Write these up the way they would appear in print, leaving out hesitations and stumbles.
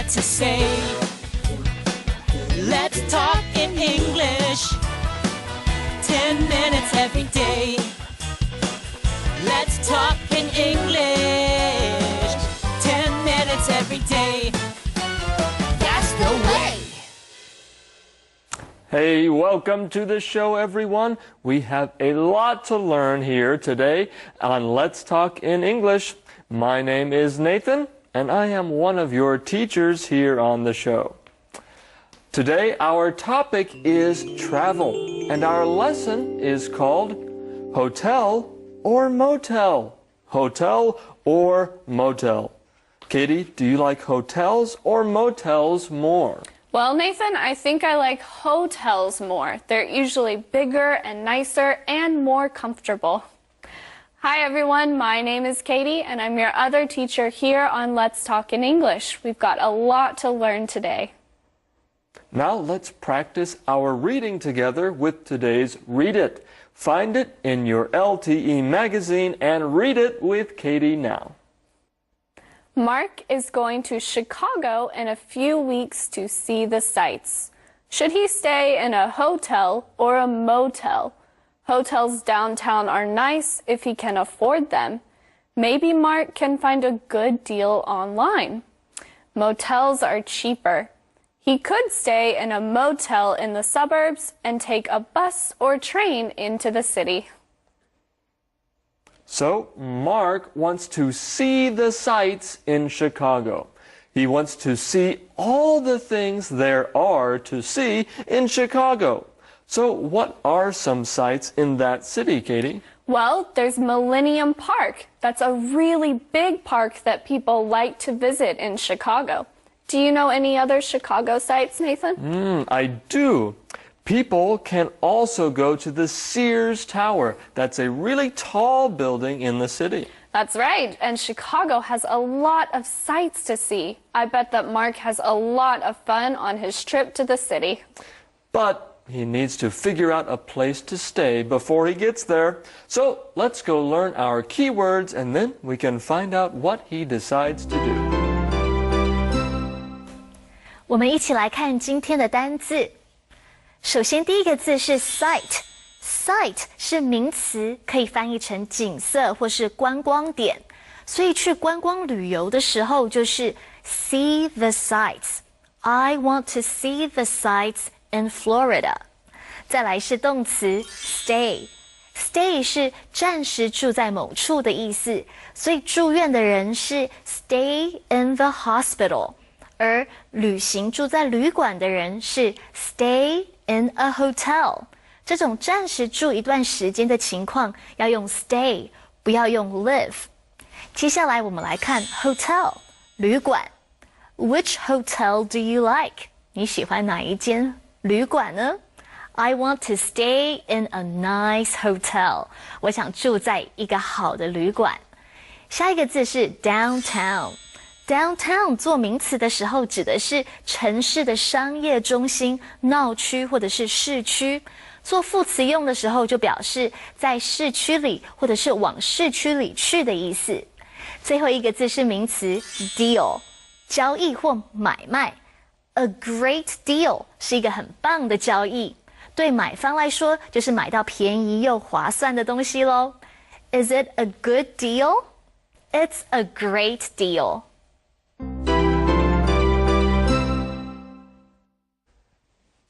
what to say. Let's talk in English. 10 minutes every day. Let's talk in English. 10 minutes every day. That's the way. Hey, welcome to the show, everyone. We have a lot to learn here today on Let's Talk in English. My name is Nathan, and I am one of your teachers here on the show. Today, our topic is travel, and our lesson is called Hotel or Motel. Hotel or Motel. Katie, do you like hotels or motels more? Well, Nathan, I think I like hotels more. They're usually bigger and nicer and more comfortable. Hi, everyone. My name is Katie, and I'm your other teacher here on Let's Talk in English. We've got a lot to learn today. Now let's practice our reading together with today's Read It. Find it in your LTE magazine and read it with Katie now. Mark is going to Chicago in a few weeks to see the sights. Should he stay in a hotel or a motel? Hotels downtown are nice if he can afford them. Maybe Mark can find a good deal online. Motels are cheaper. He could stay in a motel in the suburbs and take a bus or train into the city. So, Mark wants to see the sights in Chicago. He wants to see all the things there are to see in Chicago. So, what are some sights in that city, Katie? Well, there's Millennium Park. That's a really big park that people like to visit in Chicago. Do you know any other Chicago sights, Nathan? I do. People can also go to the Sears Tower. That's a really tall building in the city. That's right, and Chicago has a lot of sights to see. I bet that Mark has a lot of fun on his trip to the city. But he needs to figure out a place to stay before he gets there. So let's go learn our keywords, and then we can find out what he decides to do. 我们一起来看今天的单字。首先，第一个字是 sight。sight 是名词，可以翻译成景色或是观光点。所以去观光旅游的时候，就是 see the sights. I want to see the sights in Florida. 再来是动词 stay。stay 是暂时住在某处的意思，所以住院的人是 stay in the hospital。而旅行住在旅馆的人是 stay in a hotel。这种暂时住一段时间的情况要用 stay， 不要用 live。接下来我们来看 hotel 旅馆。Which hotel do you like？ 你喜欢哪一间旅馆呢？ I want to stay in a nice hotel。 我想住在一个好的旅馆。下一个字是 downtown。Downtown 做名词的时候，指的是城市的商业中心、闹区或者是市区。做副词用的时候，就表示在市区里或者是往市区里去的意思。最后一个字是名词 deal， 交易或买卖。A great deal 是一个很棒的交易，对买方来说就是买到便宜又划算的东西咯。Is it a good deal? It's a great deal.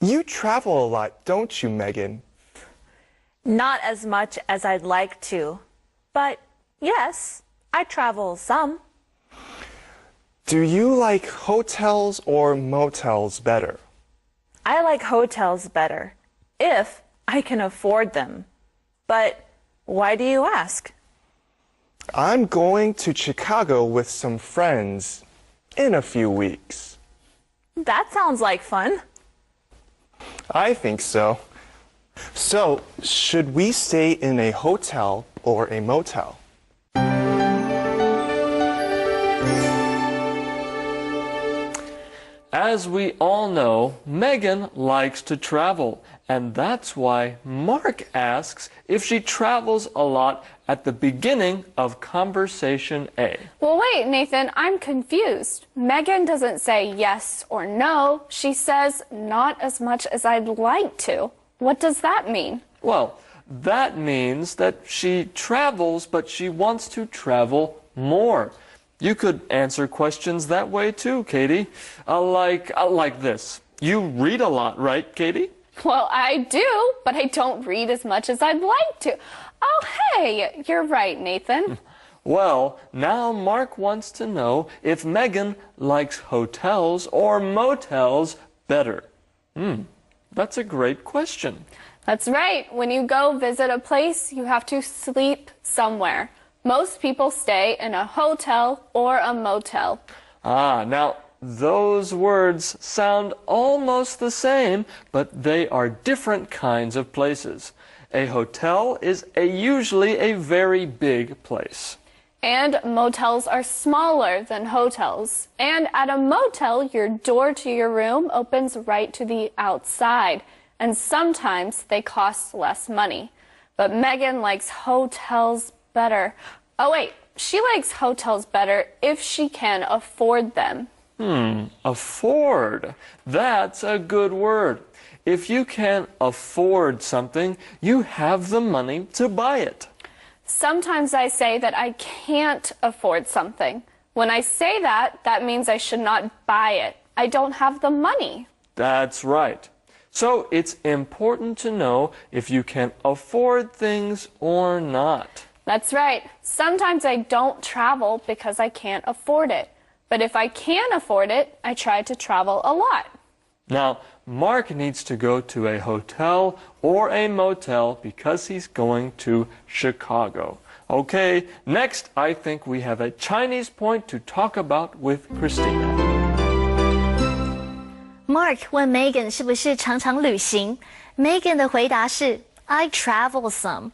You travel a lot, don't you, Megan? Not as much as I'd like to. But yes, I travel some. Do you like hotels or motels better? I like hotels better, if I can afford them. But why do you ask? I'm going to Chicago with some friends in a few weeks. That sounds like fun. I think so. So, should we stay in a hotel or a motel? As we all know, Megan likes to travel, and that's why Mark asks if she travels a lot at the beginning of conversation A. Well, wait, Nathan, I'm confused. Megan doesn't say yes or no. She says not as much as I'd like to. What does that mean? Well, that means that she travels, but she wants to travel more. You could answer questions that way too, Katie. Like this. You read a lot, right, Katie? Well, I do, but I don't read as much as I'd like to. Oh, hey, you're right, Nathan. Well, now Mark wants to know if Megan likes hotels or motels better. That's a great question. That's right. When you go visit a place, you have to sleep somewhere. Most people stay in a hotel or a motel. Now, those words sound almost the same, but they are different kinds of places. A hotel is usually a very big place. And motels are smaller than hotels. And at a motel, your door to your room opens right to the outside. And sometimes they cost less money. But Megan likes hotels better. Oh, wait, she likes hotels better if she can afford them. Afford. That's a good word. If you can afford something, you have the money to buy it. Sometimes I say that I can't afford something. When I say that, that means I should not buy it. I don't have the money. That's right. So it's important to know if you can afford things or not. That's right. Sometimes I don't travel because I can't afford it. But if I can afford it, I try to travel a lot. Now, Mark needs to go to a hotel or a motel because he's going to Chicago. Okay, next I think we have a Chinese point to talk about with Christina. Mark 问 Megan 是不是常常旅行 ，Megan 的回答是 I travel some。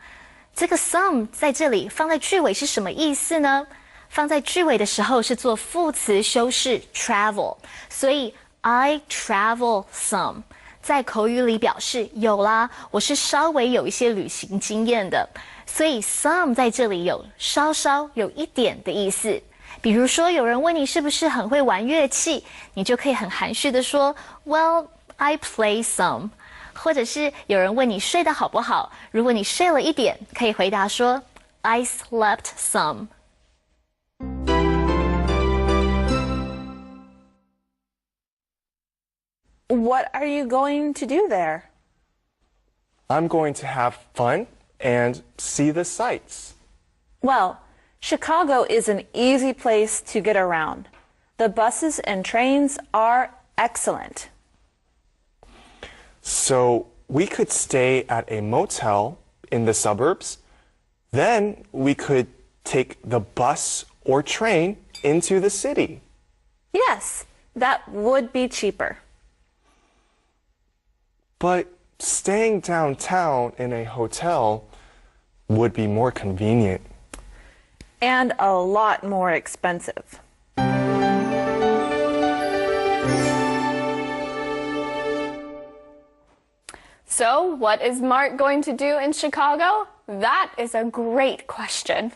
这个 some 在这里放在句尾是什么意思呢？放在句尾的时候是做副词修饰 travel， 所以 I travel some 在口语里表示有啦，我是稍微有一些旅行经验的，所以 some 在这里有稍稍有一点的意思。比如说有人问你是不是很会玩乐器，你就可以很含蓄的说 Well, I play some。或者是有人问你睡得好不好，如果你睡了一点，可以回答说 I slept some。What are you going to do there? I'm going to have fun and see the sights. Well, Chicago is an easy place to get around. The buses and trains are excellent. So we could stay at a motel in the suburbs. Then we could take the bus or train into the city. Yes, that would be cheaper. But staying downtown in a hotel would be more convenient. And a lot more expensive. So, what is Mark going to do in Chicago? That is a great question.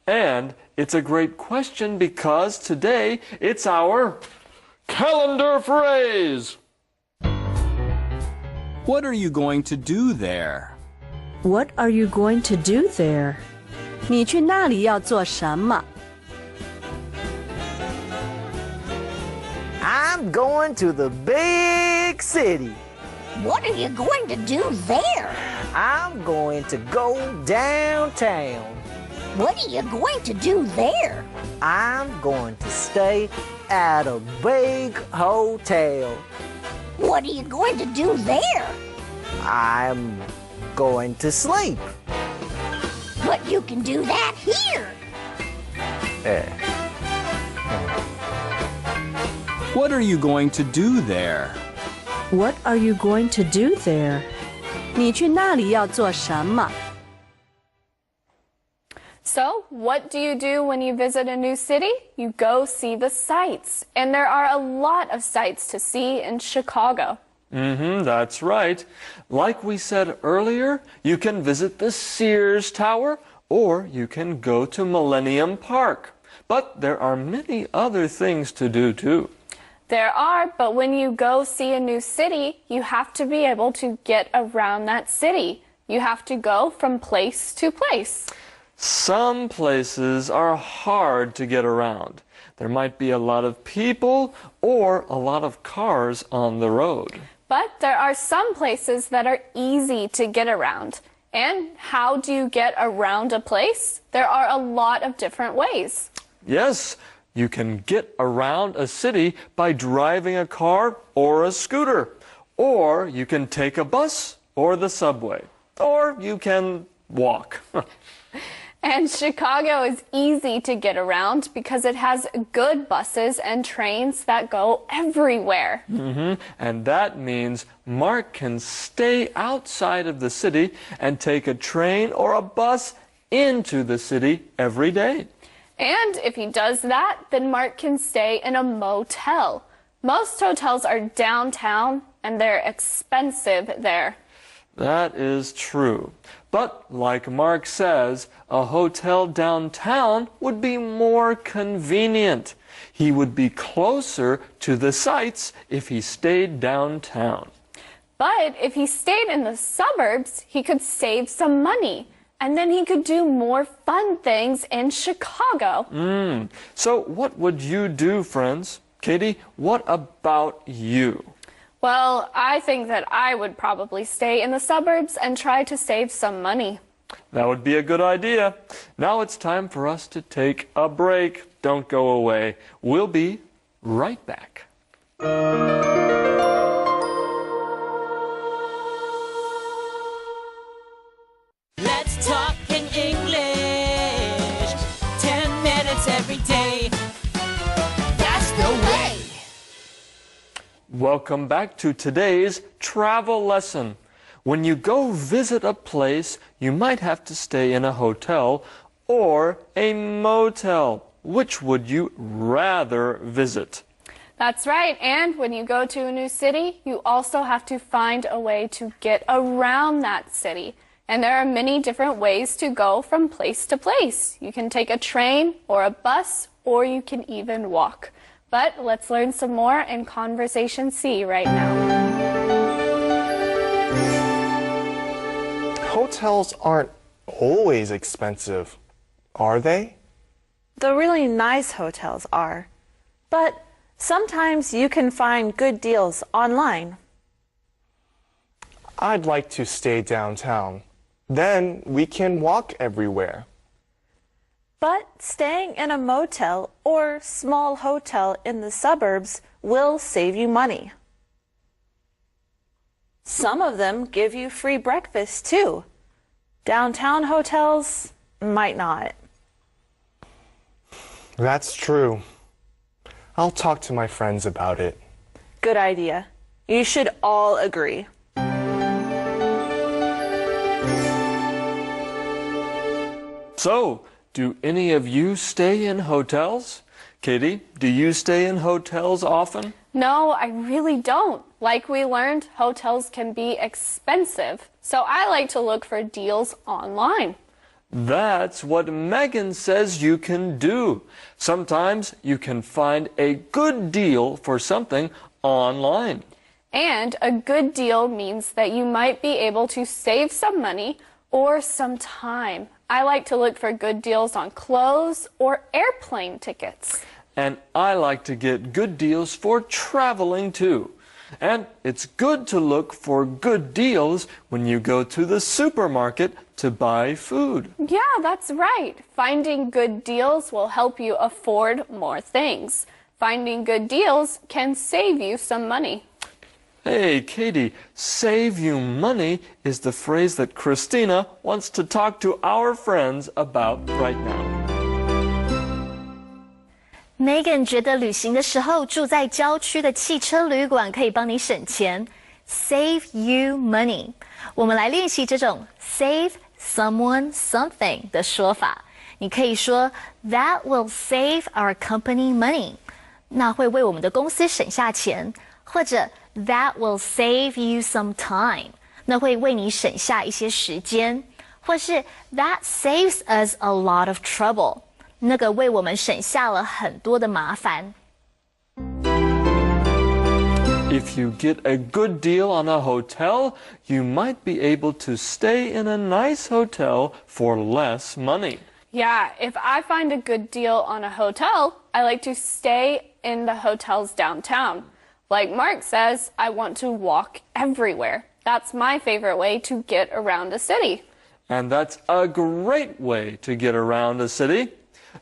And it's a great question because today it's our calendar phrase. What are you going to do there? What are you going to do there? 你去那里要做什么？ I'm going to the big city. What are you going to do there? I'm going to go downtown. What are you going to do there? I'm going to stay at a big hotel. What are you going to do there? I'm going to sleep. But you can do that here. What are you going to do there? What are you going to do there? 你去那里要做什么？ So, what do you do when you visit a new city? You go see the sights. And there are a lot of sights to see in Chicago. That's right. Like we said earlier, you can visit the Sears Tower or you can go to Millennium Park. But there are many other things to do too. There are, but when you go see a new city, you have to be able to get around that city. You have to go from place to place. Some places are hard to get around. There might be a lot of people or a lot of cars on the road. But there are some places that are easy to get around. And how do you get around a place? There are a lot of different ways. Yes, you can get around a city by driving a car or a scooter. Or you can take a bus or the subway. Or you can walk. And Chicago is easy to get around because it has good buses and trains that go everywhere. And that means Mark can stay outside of the city and take a train or a bus into the city every day. And if he does that, then Mark can stay in a motel. Most hotels are downtown and they're expensive there. That is true. But like Mark says, a hotel downtown would be more convenient. He would be closer to the sights if he stayed downtown. But if he stayed in the suburbs, he could save some money. And then he could do more fun things in Chicago. So what would you do, friends? Katie, what about you? Well, I think that I would probably stay in the suburbs and try to save some money. That would be a good idea. Now it's time for us to take a break. Don't go away. We'll be right back. Let's talk in English. 10 minutes every day. That's the way. Welcome back to today's travel lesson. When you go visit a place, you might have to stay in a hotel or a motel. Which would you rather visit? That's right. And when you go to a new city, you also have to find a way to get around that city. And there are many different ways to go from place to place. You can take a train or a bus, or you can even walk. But let's learn some more in Conversation C right now. Hotels aren't always expensive, are they? The really nice hotels are. But sometimes you can find good deals online. I'd like to stay downtown. Then we can walk everywhere. But staying in a motel or small hotel in the suburbs will save you money. Some of them give you free breakfast too. Downtown hotels might not. That's true. I'll talk to my friends about it. Good idea. You should all agree. So, do any of you stay in hotels? Katie, do you stay in hotels often? No, I really don't. Like we learned, hotels can be expensive. So I like to look for deals online. That's what Megan says you can do. Sometimes you can find a good deal for something online. And a good deal means that you might be able to save some money or some time. I like to look for good deals on clothes or airplane tickets. And I like to get good deals for traveling too. And it's good to look for good deals when you go to the supermarket to buy food. Yeah, that's right. Finding good deals will help you afford more things. Finding good deals can save you some money. Hey, Katie, save you money is the phrase that Christina wants to talk to our friends about right now. Megan 觉得旅行的时候住在郊区的汽车旅馆可以帮你省钱 ，save you money。我们来练习这种 save someone something 的说法。你可以说 That will save our company money. 那会为我们的公司省下钱，或者 That will save you some time. 那会为你省下一些时间，或是 That saves us a lot of trouble. 那个为我们省下了很多的麻烦。If you get a good deal on a hotel, you might be able to stay in a nice hotel for less money. Yeah, if I find a good deal on a hotel, I like to stay in the hotels downtown. Like Mark says, I want to walk everywhere. That's my favorite way to get around a city. And that's a great way to get around a city.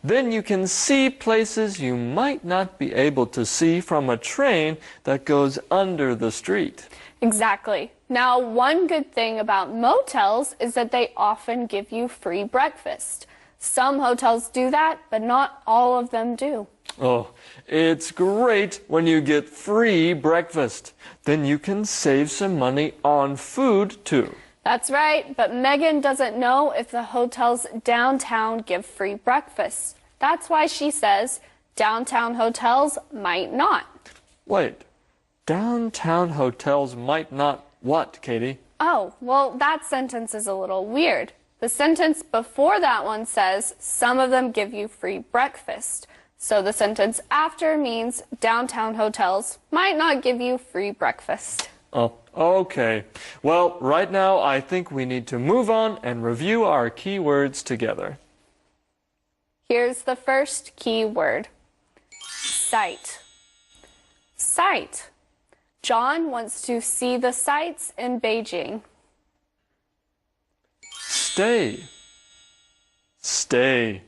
Then you can see places you might not be able to see from a train that goes under the street. Exactly. Now, one good thing about motels is that they often give you free breakfast. Some hotels do that, but not all of them do. Oh, it's great when you get free breakfast. Then you can save some money on food too. That's right, but Megan doesn't know if the hotels downtown give free breakfast. That's why she says downtown hotels might not. Wait, downtown hotels might not what, Katie? Oh, well, that sentence is a little weird. The sentence before that one says some of them give you free breakfast. So the sentence after means downtown hotels might not give you free breakfast. Oh, okay. Well, right now I think we need to move on and review our key words together. Here's the first key word. Sight. Sight. John wants to see the sights in Beijing. Stay. Stay.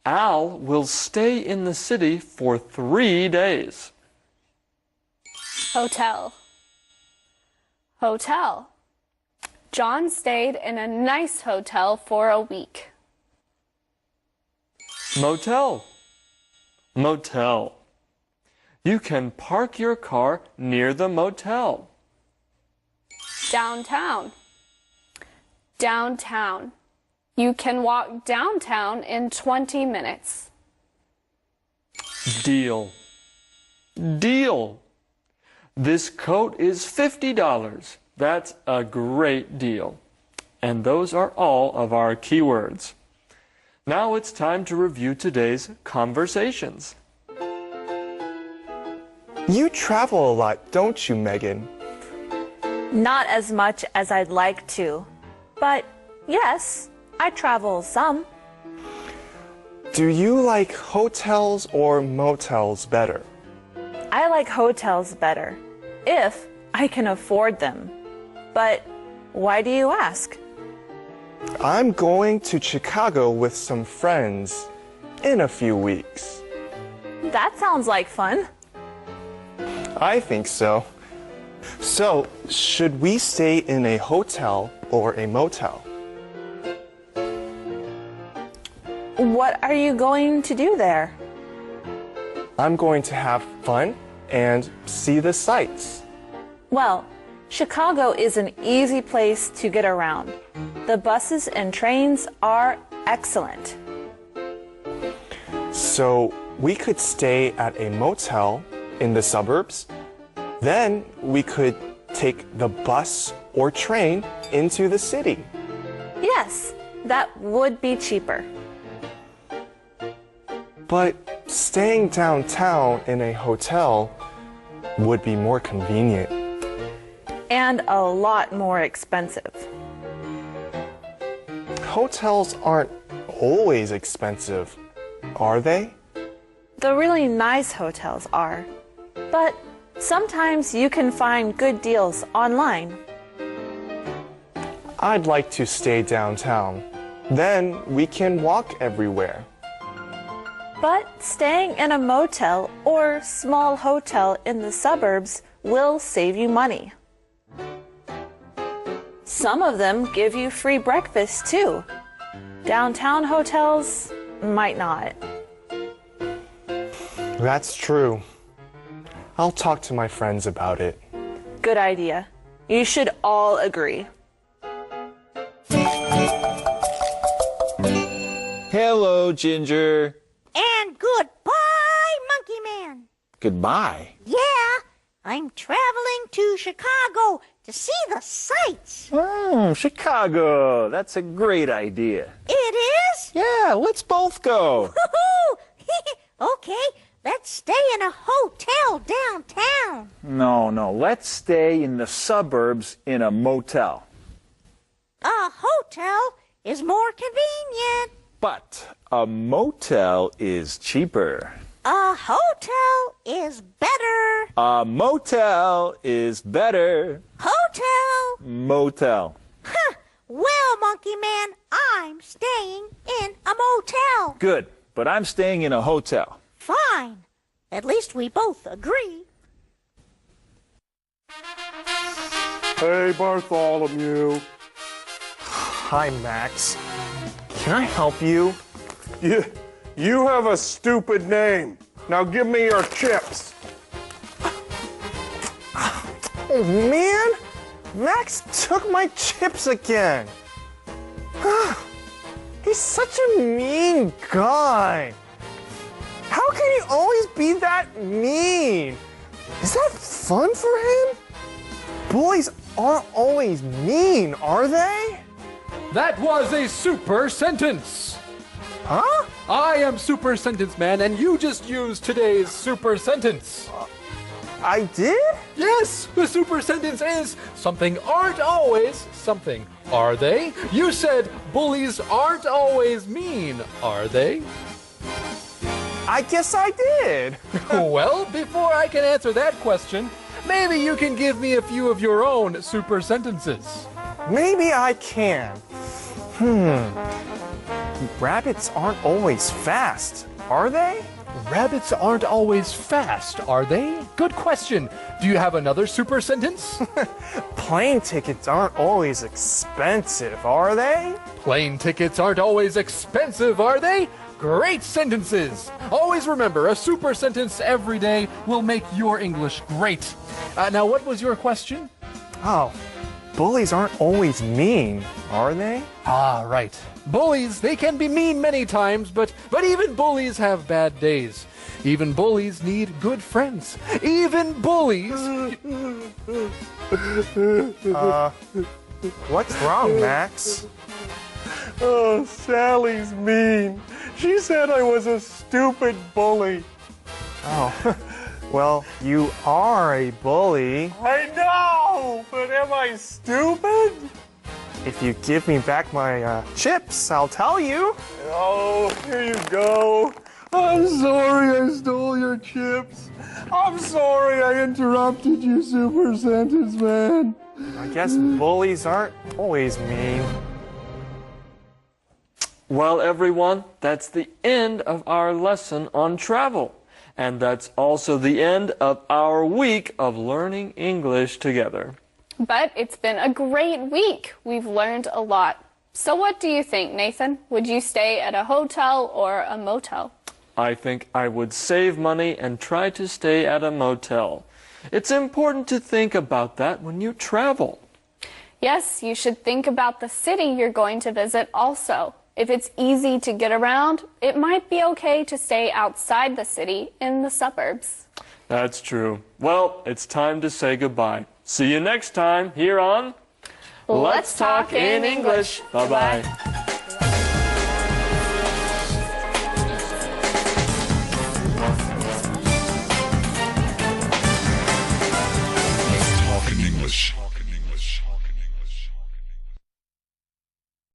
Al will stay in the city for 3 days. Hotel. Hotel. John stayed in a nice hotel for a week. Motel. Motel. You can park your car near the motel. Downtown. Downtown. You can walk downtown in 20 minutes. Deal. Deal. This coat is $50. That's a great deal. And those are all of our keywords. Now it's time to review today's conversations. You travel a lot, don't you, Megan? Not as much as I'd like to. But yes, I travel some. Do you like hotels or motels better? I like hotels better, if I can afford them. But why do you ask? I'm going to Chicago with some friends in a few weeks. That sounds like fun. I think so. So, should we stay in a hotel or a motel? What are you going to do there? I'm going to have fun and see the sights. Well, Chicago is an easy place to get around. The buses and trains are excellent. So, we could stay at a motel in the suburbs. Then we could take the bus or train into the city. Yes, that would be cheaper. But staying downtown in a hotel would be more convenient. And a lot more expensive. Hotels aren't always expensive, are they? The really nice hotels are. But sometimes you can find good deals online. I'd like to stay downtown. Then we can walk everywhere. But staying in a motel or small hotel in the suburbs will save you money. Some of them give you free breakfast too. Downtown hotels might not. That's true. I'll talk to my friends about it. Good idea. You should all agree. Hello, Ginger. And goodbye, Monkey Man. Goodbye. Yeah, I'm traveling to Chicago to see the sights. Chicago. That's a great idea. It is? Yeah, let's both go. Woohoo! Okay, let's stay in a hotel downtown. No, let's stay in the suburbs in a motel. A hotel is more convenient. But a motel is cheaper. A hotel is better. A motel is better. Hotel. Motel. Huh. Well, Monkey Man, I'm staying in a motel. Good, but I'm staying in a hotel. Fine. At least we both agree. Hey, Bartholomew. Hi, Max. Can I help you? You have a stupid name. Now give me your chips. Oh, man. Max took my chips again. He's such a mean guy. How can he always be that mean? Is that fun for him? Bullies aren't always mean, are they? That was a super sentence. Huh? I am Super Sentence Man, and you just used today's super sentence. I did? Yes, the super sentence is something aren't always something, are they? You said bullies aren't always mean, are they? I guess I did. Well, before I can answer that question, maybe you can give me a few of your own super sentences. Maybe I can. Rabbits aren't always fast, are they? Rabbits aren't always fast, are they? Good question. Do you have another super sentence? Plane tickets aren't always expensive, are they? Plane tickets aren't always expensive, are they? Great sentences! Always remember, a super sentence every day will make your English great. Now, what was your question? Oh, bullies aren't always mean, are they? Ah, right. Bullies, they can be mean many times, but even bullies have bad days. Even bullies need good friends. Even bullies... What's wrong, Max? Oh, Sally's mean. She said I was a stupid bully. Oh, well, you are a bully. I know, but am I stupid? If you give me back my chips, I'll tell you. Oh, here you go. I'm sorry I stole your chips. I'm sorry I interrupted you, Super Sentence Man. I guess bullies aren't always mean. Well, everyone, that's the end of our lesson on travel. And that's also the end of our week of learning English together. But it's been a great week. We've learned a lot. So what do you think, Nathan? Would you stay at a hotel or a motel? I think I would save money and try to stay at a motel. It's important to think about that when you travel. Yes, you should think about the city you're going to visit also. If it's easy to get around, it might be okay to stay outside the city in the suburbs. That's true. Well, it's time to say goodbye. See you next time here on Let's Talk in English. Bye-bye.